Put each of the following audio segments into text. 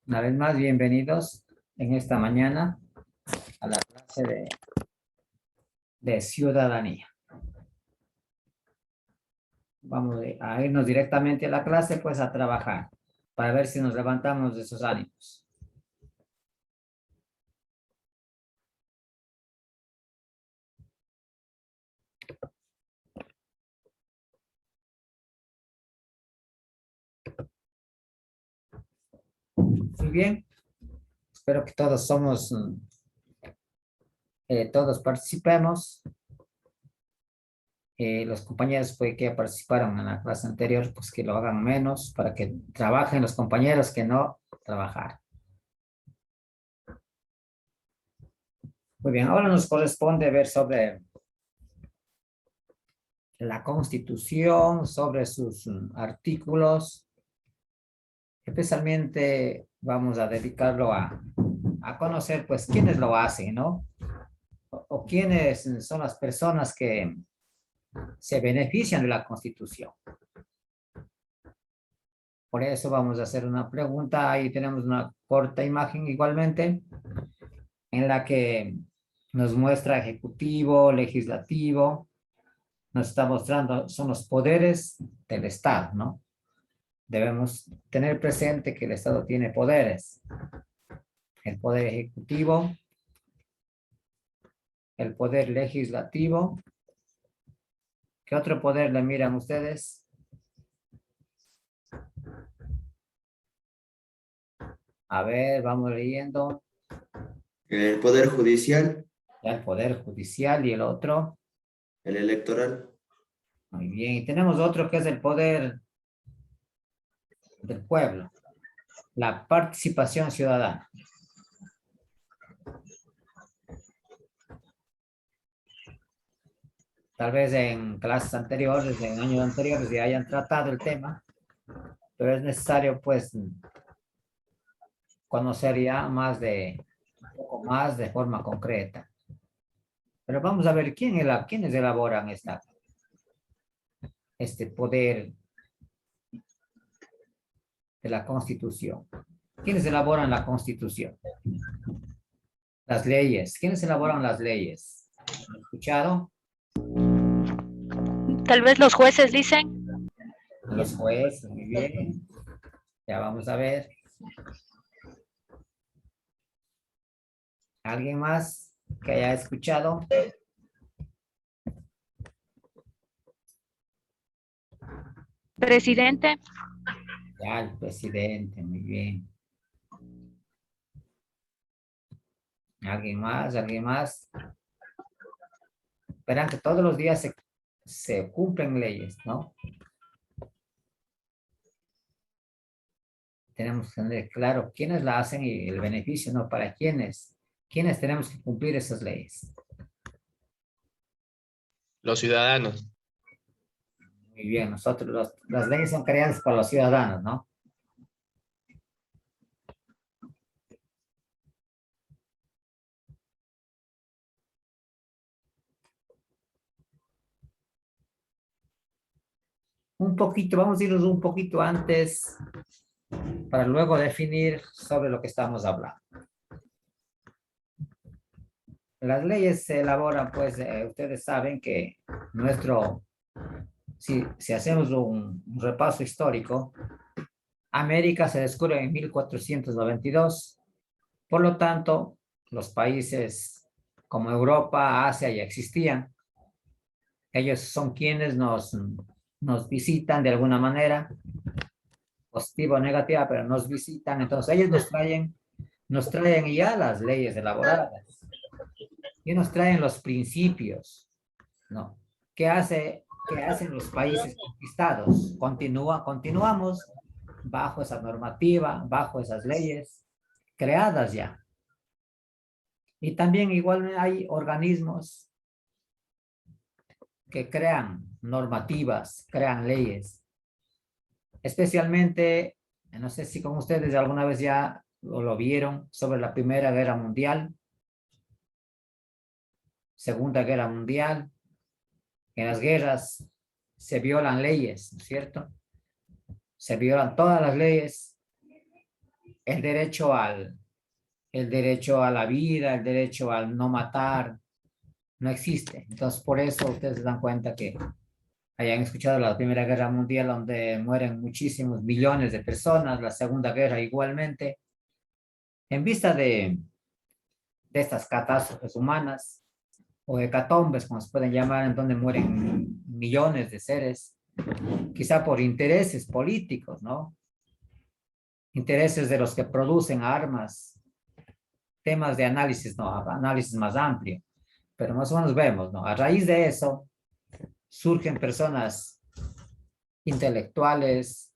Una vez más, bienvenidos en esta mañana a la clase de ciudadanía. Vamos a irnos directamente a la clase, pues a trabajar, para ver si nos levantamos de esos ánimos. Muy bien, espero que todos todos participemos. Los compañeros pues, que participaron en la clase anterior, pues que lo hagan menos para que trabajen los compañeros que no trabajaron. Muy bien, ahora nos corresponde ver sobre la Constitución, sobre sus artículos. Especialmente vamos a dedicarlo a conocer, pues, quiénes lo hacen, ¿no? O quiénes son las personas que se benefician de la Constitución. Por eso vamos a hacer una pregunta. Ahí tenemos una corta imagen igualmente, en la que nos muestra ejecutivo, legislativo, nos está mostrando, son los poderes del Estado, ¿no? Debemos tener presente que el Estado tiene poderes. El poder ejecutivo, el poder legislativo. ¿Qué otro poder le miran ustedes? A ver, vamos leyendo. El Poder Judicial, Ya el poder judicial y el otro. el electoral, Muy bien. Y tenemos otro que es el poder del pueblo. La participación ciudadana. Tal vez en clases anteriores, en años anteriores, ya hayan tratado el tema, pero es necesario, pues, conocer ya más un poco más de forma concreta. Pero vamos a ver quiénes elaboran este poder de la Constitución. ¿Quiénes elaboran la Constitución? Las leyes. ¿Quiénes elaboran las leyes? ¿Han escuchado? Tal vez los jueces dicen. Los jueces, muy bien. Ya vamos a ver. ¿Alguien más que haya escuchado? Presidente. Ya, el presidente, muy bien. ¿Alguien más? ¿Alguien más? Verán que todos los días se cumplen leyes, ¿no? Tenemos que tener claro quiénes la hacen y el beneficio, ¿no? Para quiénes tenemos que cumplir esas leyes. Los ciudadanos. Muy bien, las leyes son creadas para los ciudadanos, ¿no? Vamos a irnos un poquito antes para luego definir sobre lo que estamos hablando. Las leyes se elaboran, pues, ustedes saben que si hacemos un repaso histórico, América se descubre en 1492. Por lo tanto, los países como Europa, Asia ya existían. Ellos son quienes nos visitan de alguna manera, positiva o negativa, pero nos visitan. Entonces ellos nos traen ya las leyes elaboradas y nos traen los principios, ¿no? ¿Qué hacen los países conquistados? Continuamos bajo esa normativa, bajo esas leyes creadas ya. Y también igual hay organismos que crean normativas, crean leyes. Especialmente, no sé si con ustedes alguna vez ya lo vieron, sobre la Primera Guerra Mundial, Segunda Guerra Mundial. En las guerras se violan leyes, ¿no es cierto? Se violan todas las leyes el derecho a la vida, el derecho al no matar, no existe. Entonces, por eso ustedes se dan cuenta que hayan escuchado la Primera Guerra Mundial, donde mueren muchísimos millones de personas, la Segunda Guerra igualmente. En vista de estas catástrofes humanas, o hecatombes, como se pueden llamar, en donde mueren millones de seres, quizá por intereses políticos, ¿no? Intereses de los que producen armas, temas de análisis, ¿no? Análisis más amplio, pero más o menos vemos, ¿no? A raíz de eso, surgen personas intelectuales,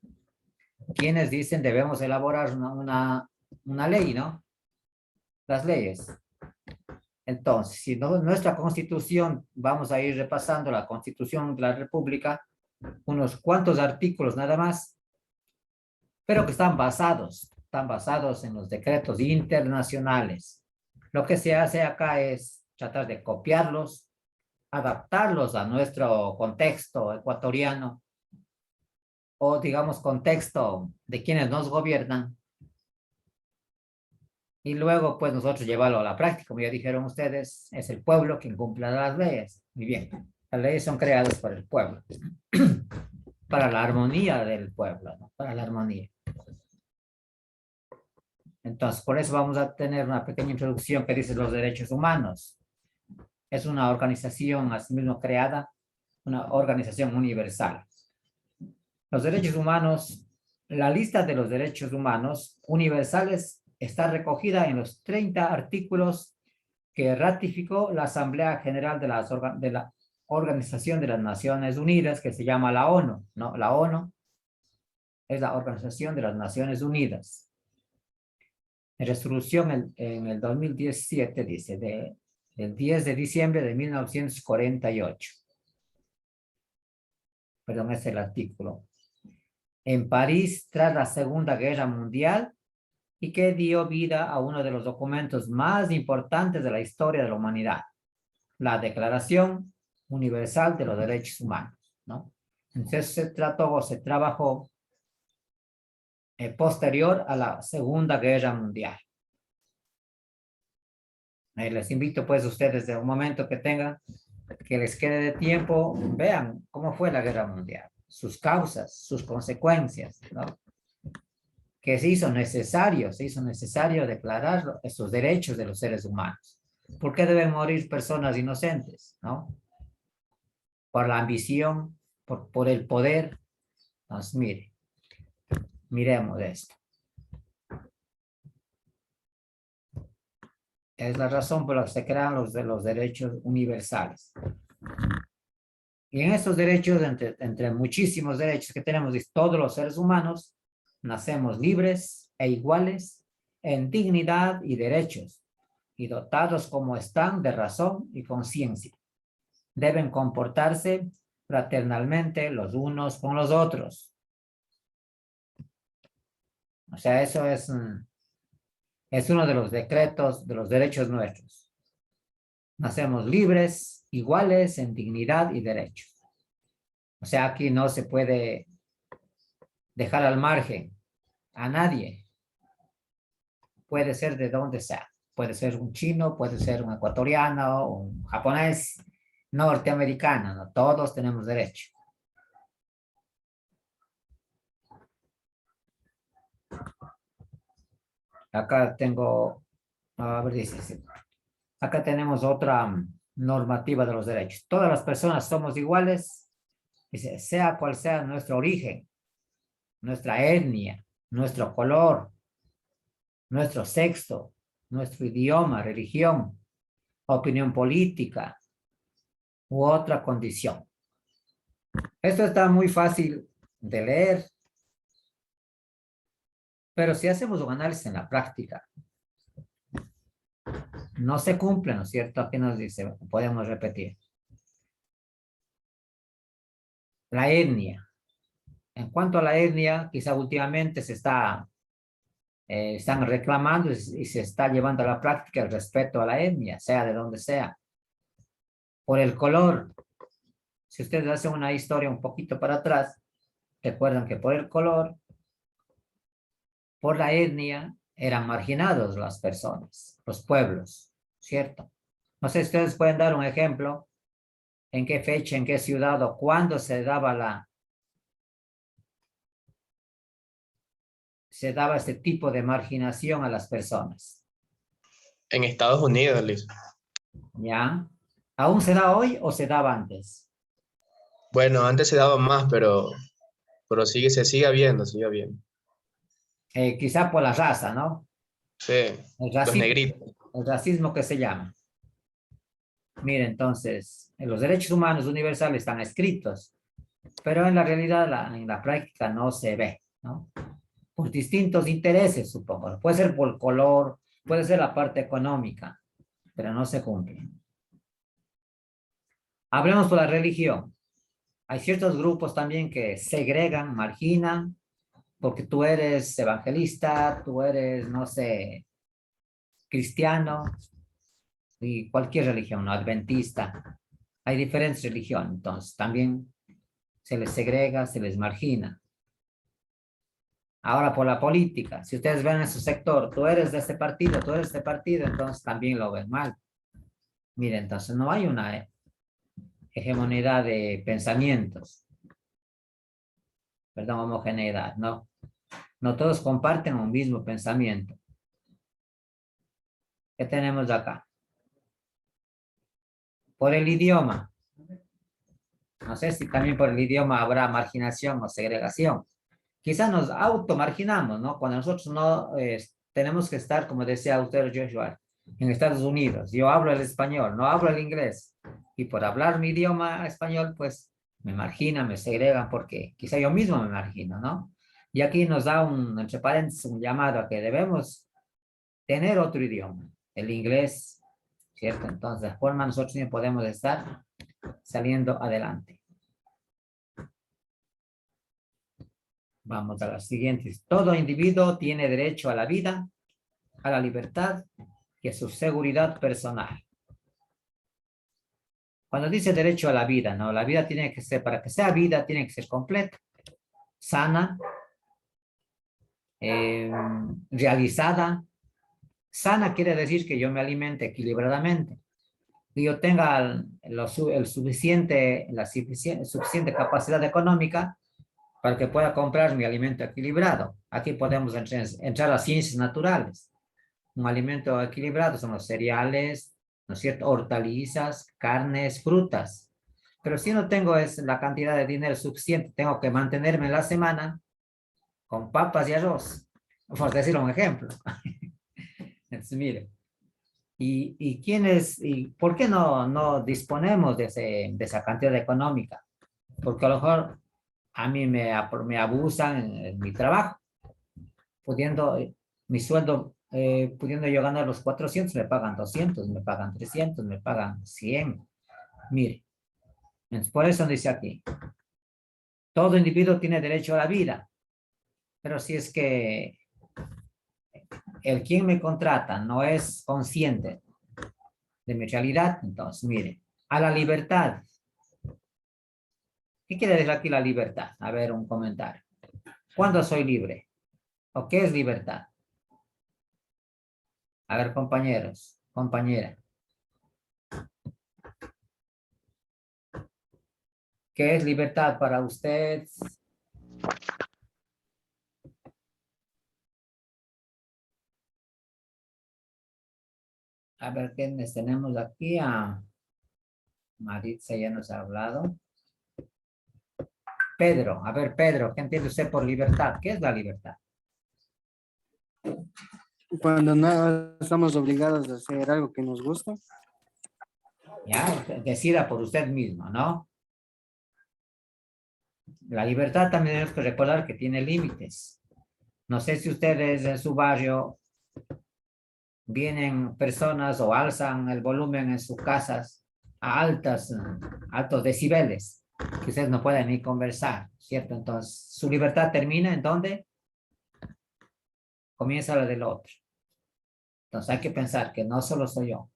quienes dicen debemos elaborar una ley, ¿no? Las leyes. Entonces, si no, nuestra constitución, vamos a ir repasando la constitución de la República, unos cuantos artículos nada más, pero que están basados en los decretos internacionales. Lo que se hace acá es tratar de copiarlos, adaptarlos a nuestro contexto ecuatoriano, o digamos contexto de quienes nos gobiernan, y luego pues nosotros llevarlo a la práctica. Como ya dijeron ustedes, es el pueblo quien cumple las leyes. Muy bien, las leyes son creadas por el pueblo, para la armonía del pueblo, ¿no? Para la armonía. Entonces, por eso vamos a tener una pequeña introducción que dice los derechos humanos. Es una organización asimismo creada, una organización universal. Los derechos humanos, la lista de los derechos humanos universales está recogida en los 30 artículos que ratificó la Asamblea General de la Organización de las Naciones Unidas, que se llama la ONU, ¿no? La ONU es la Organización de las Naciones Unidas. En resolución en el 2017 dice, del 10 de diciembre de 1948. Perdón, es el artículo. En París, tras la Segunda Guerra Mundial, y que dio vida a uno de los documentos más importantes de la historia de la humanidad, la Declaración Universal de los Derechos Humanos, ¿no? Entonces se trabajó posterior a la Segunda Guerra Mundial. Les invito pues a ustedes de un momento que tengan, que les quede de tiempo, vean cómo fue la Guerra Mundial, sus causas, sus consecuencias, ¿no? Que se hizo necesario declarar estos derechos de los seres humanos. ¿Por qué deben morir personas inocentes, no? Por la ambición, por el poder. Entonces, miremos esto. Es la razón por la que se crean los derechos universales. Y en estos derechos, entre muchísimos derechos que tenemos todos los seres humanos, nacemos libres e iguales en dignidad y derechos, y dotados como están de razón y conciencia. Deben comportarse fraternalmente los unos con los otros. O sea, eso es uno de los decretos de los derechos nuestros. Nacemos libres, iguales en dignidad y derechos. O sea, aquí no se puede dejar al margen a nadie. Puede ser de donde sea. Puede ser un chino, puede ser un ecuatoriano, un japonés, norteamericano, ¿no? Todos tenemos derecho. Acá tengo, a ver, dice, acá tenemos otra normativa de los derechos. Todas las personas somos iguales, dice, sea cual sea nuestro origen, nuestra etnia, nuestro color, nuestro sexo, nuestro idioma, religión, opinión política u otra condición. Esto está muy fácil de leer, pero si hacemos un análisis en la práctica, no se cumple, ¿no es cierto? Aquí nos dice, podemos repetir. La etnia. En cuanto a la etnia, quizá últimamente están reclamando y se está llevando a la práctica el respeto a la etnia, sea de donde sea. Por el color. Si ustedes hacen una historia un poquito para atrás, recuerdan que por el color, por la etnia, eran marginados las personas, los pueblos, ¿cierto? No sé si ustedes pueden dar un ejemplo en qué fecha, en qué ciudad o cuándo se daba este tipo de marginación a las personas, En Estados Unidos, Liz. ¿ya? ¿Aún se da hoy o se daba antes? Bueno, antes se daba más, pero se sigue habiendo, sigue habiendo. Quizá por la raza, ¿no? Sí, El los racismo, negritos. el racismo que se llama. Mire, entonces, los derechos humanos universales están escritos, pero en la realidad, en la práctica no se ve, ¿no? Por distintos intereses, supongo. Puede ser por color, puede ser la parte económica, pero no se cumple. Hablemos por la religión. Hay ciertos grupos también que segregan, marginan, porque tú eres evangelista, tú eres, no sé, cristiano, y cualquier religión, ¿no? Adventista. Hay diferentes religiones, entonces también se les segrega, se les margina. Ahora por la política, si ustedes ven en su sector, tú eres de este partido, tú eres de este partido, entonces también lo ven mal. Mire, entonces no hay una hegemonía de pensamientos, perdón, homogeneidad, no. No todos comparten un mismo pensamiento. ¿Qué tenemos acá? Por el idioma. No sé si también por el idioma habrá marginación o segregación. Quizás nos automarginamos, ¿no? Cuando nosotros no tenemos que estar, como decía usted, Joshua, en Estados Unidos. Yo hablo el español, no hablo el inglés. Y por hablar mi idioma español, pues me marginan, me segregan, porque quizá yo mismo me margino, ¿no? Y aquí nos da entre paréntesis, un llamado a que debemos tener otro idioma, el inglés, ¿cierto? Entonces, de esta forma nosotros también podemos estar saliendo adelante. Vamos a las siguientes. Todo individuo tiene derecho a la vida, a la libertad y a su seguridad personal. Cuando dice derecho a la vida, ¿no? La vida tiene que ser, para que sea vida, tiene que ser completa, sana, realizada. Sana quiere decir que yo me alimente equilibradamente, que yo tenga la suficiente capacidad económica para que pueda comprar mi alimento equilibrado. Aquí podemos entrar a ciencias naturales. Un alimento equilibrado son los cereales, ¿no es cierto? Hortalizas, carnes, frutas. Pero si no tengo la cantidad de dinero suficiente, tengo que mantenerme la semana con papas y arroz, por decir un ejemplo. Entonces, mire, ¿y por qué no disponemos de esa cantidad económica? Porque a lo mejor a mí me abusan en mi trabajo, pudiendo mi sueldo, pudiendo yo ganar los 400, me pagan 200, me pagan 300, me pagan 100. Mire, por eso dice aquí, todo individuo tiene derecho a la vida, pero si es que el quien me contrata no es consciente de mi realidad, entonces mire, a la libertad. ¿Qué quiere decir aquí la libertad? A ver, un comentario. ¿Cuándo soy libre? ¿O qué es libertad? A ver, compañeros, compañera. ¿Qué es libertad para usted? A ver, ¿quiénes tenemos aquí? A Maritza ya nos ha hablado. Pedro, a ver, Pedro, ¿qué entiende usted por libertad? ¿Qué es la libertad? Cuando no estamos obligados a hacer algo que nos gusta. Ya, decida por usted mismo, ¿no? La libertad también tenemos que recordar que tiene límites. No sé si ustedes en su barrio vienen personas o alzan el volumen en sus casas a altos decibeles, que ustedes no pueden ni conversar, ¿cierto? Entonces, su libertad termina en donde comienza la del otro. Entonces, hay que pensar que no solo soy yo.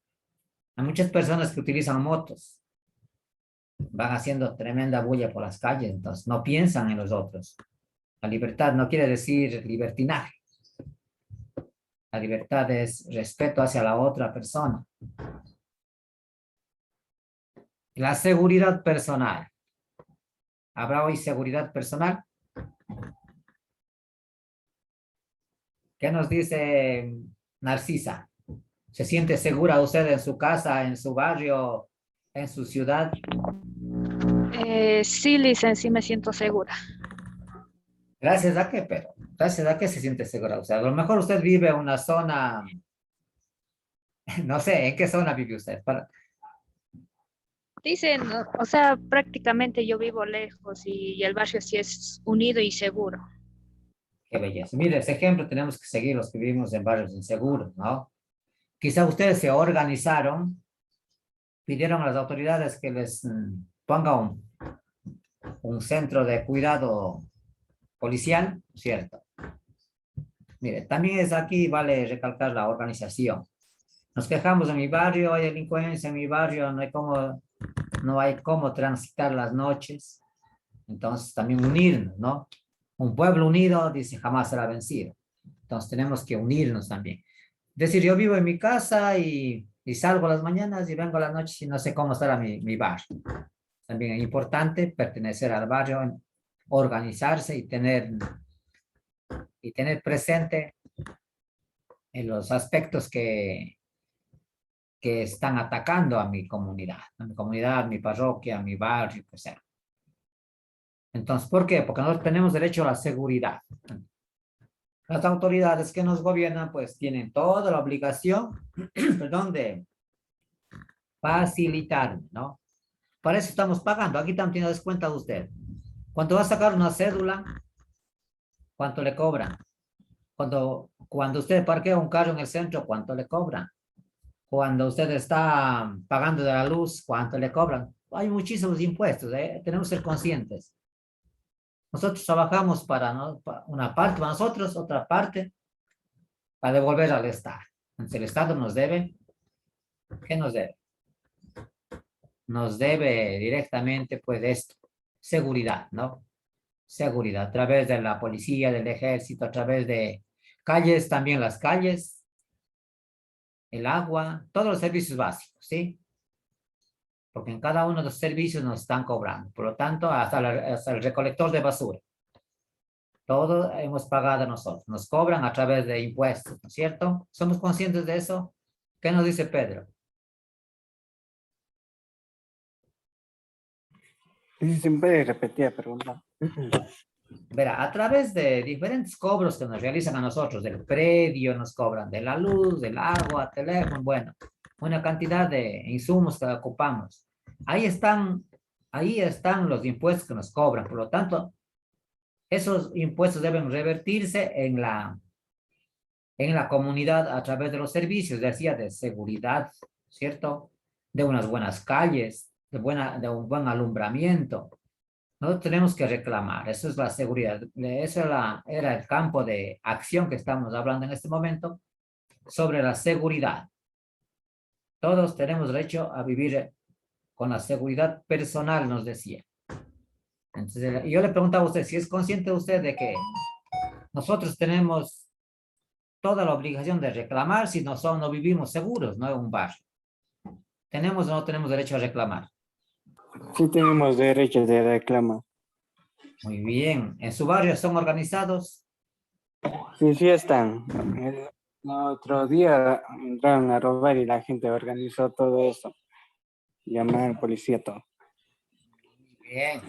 Hay muchas personas que utilizan motos, van haciendo tremenda bulla por las calles, entonces no piensan en los otros. La libertad no quiere decir libertinaje. La libertad es respeto hacia la otra persona. La seguridad personal. ¿Habrá hoy seguridad personal? ¿Qué nos dice Narcisa? ¿Se siente segura usted en su casa, en su barrio, en su ciudad? Sí, licen, sí me siento segura. ¿Gracias a qué, pero? ¿Gracias a qué se siente segura usted? A lo mejor usted vive en una zona, no sé, ¿en qué zona vive usted? Dicen, o sea, prácticamente yo vivo lejos y el barrio sí es unido y seguro. Qué belleza. Mire, ese ejemplo tenemos que seguir los que vivimos en barrios inseguros, ¿no? Quizá ustedes se organizaron, pidieron a las autoridades que les ponga un centro de cuidado policial, ¿cierto? Mire, también es aquí, vale recalcar la organización. Nos quejamos en mi barrio, hay delincuencia en mi barrio, no hay cómo transitar las noches. Entonces también unirnos, ¿no? Un pueblo unido, dice, jamás será vencido. Entonces tenemos que unirnos también. Es decir, yo vivo en mi casa y salgo a las mañanas y vengo a las noches y no sé cómo estará mi barrio. También es importante pertenecer al barrio, organizarse y tener presente en los aspectos que están atacando a mi comunidad, mi parroquia, mi barrio, que sea. Entonces, ¿por qué? Porque nosotros tenemos derecho a la seguridad. Las autoridades que nos gobiernan, pues, tienen toda la obligación, perdón, de facilitar, ¿no? Para eso estamos pagando. Aquí también tiene descuenta usted. Cuando va a sacar una cédula, ¿cuánto le cobran? Cuando usted parquea un carro en el centro, ¿cuánto le cobran? Cuando usted está pagando de la luz, ¿cuánto le cobran? Hay muchísimos impuestos, ¿eh? Tenemos que ser conscientes. Nosotros trabajamos una parte para nosotros, otra parte para devolver al Estado. Entonces el Estado nos debe, ¿qué nos debe? Nos debe directamente, pues, esto, seguridad, ¿no? Seguridad, a través de la policía, del ejército, a través de calles, también las calles, el agua, todos los servicios básicos, ¿sí? Porque en cada uno de los servicios nos están cobrando. Por lo tanto, hasta el recolector de basura. Todo hemos pagado nosotros. Nos cobran a través de impuestos, ¿no es cierto? ¿Somos conscientes de eso? ¿Qué nos dice Pedro? Sí, siempre repetía pregunta. Verá, a través de diferentes cobros que nos realizan a nosotros, del predio, nos cobran de la luz, del agua, teléfono, bueno, una cantidad de insumos que ocupamos. Ahí están los impuestos que nos cobran. Por lo tanto, esos impuestos deben revertirse en la comunidad a través de los servicios, decía, de seguridad, ¿cierto? De unas buenas calles, de un buen alumbramiento. Nosotros tenemos que reclamar, eso es la seguridad, eso era el campo de acción que estamos hablando en este momento, sobre la seguridad. Todos tenemos derecho a vivir con la seguridad personal, nos decía. Entonces, yo le preguntaba a usted, si es consciente usted de que nosotros tenemos toda la obligación de reclamar si no vivimos seguros, no en un barrio. ¿Tenemos o no tenemos derecho a reclamar? Sí tenemos derecho de reclamar. Muy bien. ¿En su barrio son organizados? Sí, sí están. El otro día entraron a robar y la gente organizó todo eso. Llamaron al policía, todo. Bien.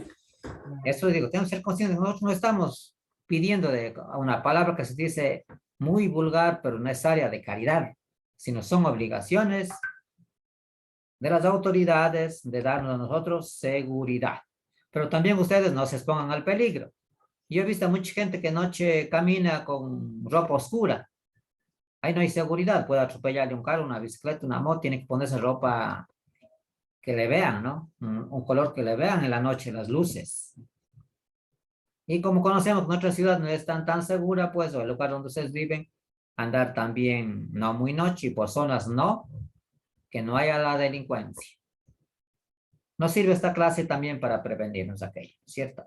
Eso digo, tenemos que ser conscientes. Nosotros no estamos pidiendo una palabra que se dice muy vulgar, pero necesaria de caridad, sino son obligaciones de las autoridades de darnos a nosotros seguridad. Pero también ustedes no se expongan al peligro. Yo he visto a mucha gente que noche camina con ropa oscura. Ahí no hay seguridad, puede atropellarle un carro, una bicicleta, una moto, tiene que ponerse ropa que le vean, ¿no? Un color que le vean en la noche, las luces. Y como conocemos que nuestra ciudad no es tan segura, pues, o el lugar donde ustedes viven, andar también no muy noche y por zonas no, que no haya la delincuencia. Nos sirve esta clase también para prevenirnos aquello, ¿cierto?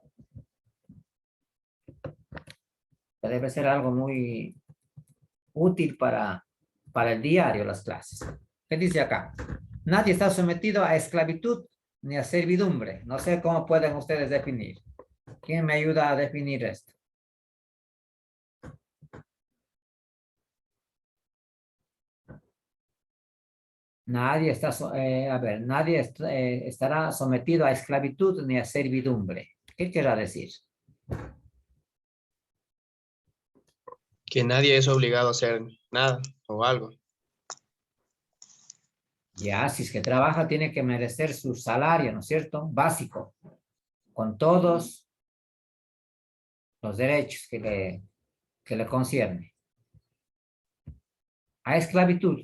Debe ser algo muy útil para el diario, las clases. ¿Qué dice acá? Nadie está sometido a esclavitud ni a servidumbre. No sé cómo pueden ustedes definir. ¿Quién me ayuda a definir esto? Nadie está, nadie estará sometido a esclavitud ni a servidumbre. ¿Qué querrá decir? Que nadie es obligado a hacer nada o algo. Ya, si es que trabaja, tiene que merecer su salario, ¿no es cierto? Básico, con todos los derechos que le concierne. A esclavitud,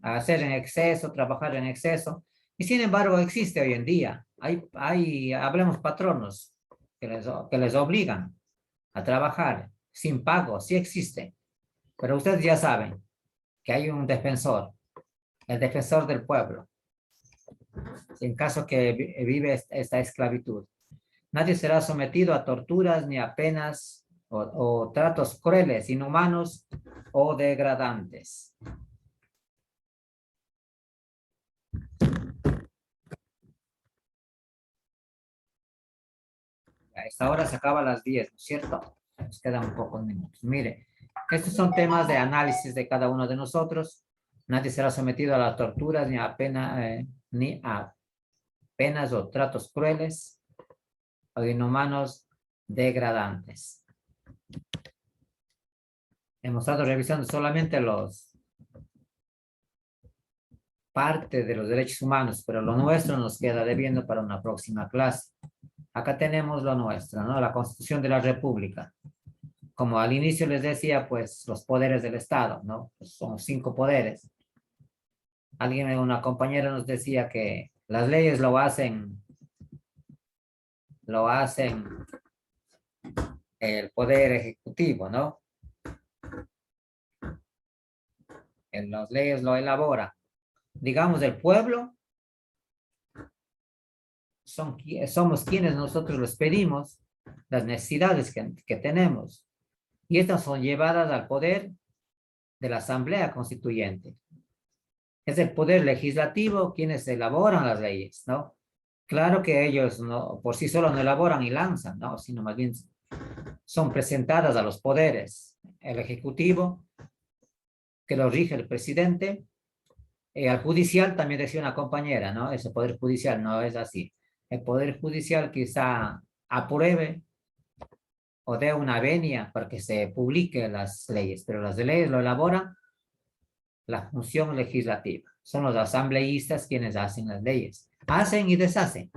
a hacer en exceso, trabajar en exceso. Y sin embargo, existe hoy en día. Hablemos patronos que les obligan a trabajar sin pago, sí existe. Pero ustedes ya saben que hay un defensor, el defensor del pueblo, en caso que vive esta esclavitud. Nadie será sometido a torturas ni a penas o tratos crueles, inhumanos o degradantes. A esta hora se acaba a las 10, ¿no es cierto? Nos quedan pocos minutos. Mire, estos son temas de análisis de cada uno de nosotros. Nadie será sometido a las torturas ni a penas o tratos crueles o inhumanos degradantes. Hemos estado revisando solamente parte de los derechos humanos, pero lo nuestro nos queda debiendo para una próxima clase. Acá tenemos lo nuestro, ¿no? La Constitución de la República. Como al inicio les decía, pues los poderes del Estado, ¿no? Pues son 5 poderes. Una compañera nos decía que las leyes lo hacen el Poder Ejecutivo, ¿no? En las leyes lo elabora. Digamos, el pueblo somos quienes nosotros les pedimos las necesidades que tenemos. Y estas son llevadas al poder de la Asamblea Constituyente. Es el poder legislativo quienes elaboran las leyes, ¿no? Claro que ellos no, por sí solos no elaboran y lanzan, ¿no? Sino más bien son presentadas a los poderes. El Ejecutivo, que lo rige el presidente, al judicial también decía una compañera, ¿no? Ese poder judicial no es así. El poder judicial quizá apruebe o dé una venia para que se publiquen las leyes, pero las leyes lo elabora la función legislativa. Son los asambleístas quienes hacen las leyes. Hacen y deshacen.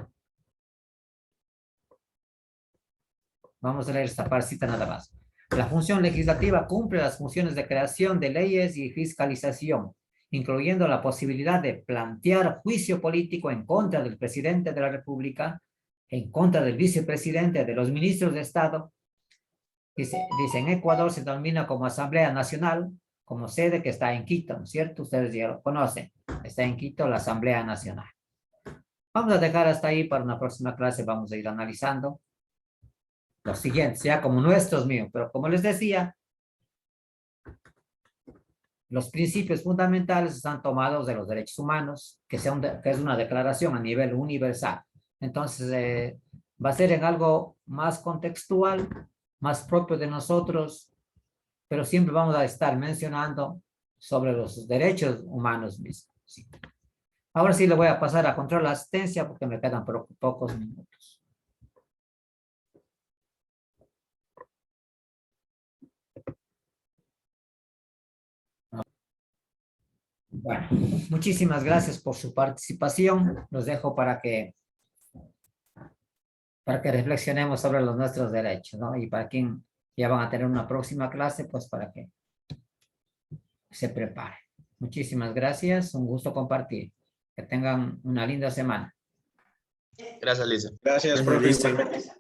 Vamos a leer esta partecita nada más. La función legislativa cumple las funciones de creación de leyes y fiscalización, incluyendo la posibilidad de plantear juicio político en contra del presidente de la República, en contra del vicepresidente, de los ministros de Estado. Dice, en Ecuador se denomina como Asamblea Nacional, como sede que está en Quito, ¿no es cierto? Ustedes ya lo conocen. Está en Quito la Asamblea Nacional. Vamos a dejar hasta ahí para una próxima clase. Vamos a ir analizando los siguientes, ya como nuestros míos. Pero como les decía, los principios fundamentales están tomados de los derechos humanos, que es una declaración a nivel universal. Entonces, va a ser en algo más contextual, más propio de nosotros, pero siempre vamos a estar mencionando sobre los derechos humanos mismos. Sí. Ahora sí le voy a pasar a control de asistencia porque me quedan pocos minutos. Bueno, muchísimas gracias por su participación. Los dejo para que reflexionemos sobre nuestros derechos, ¿no? Y para quien ya van a tener una próxima clase, pues para que se prepare. Muchísimas gracias, un gusto compartir. Que tengan una linda semana. Gracias, Lisa. Gracias, profe. Igualmente.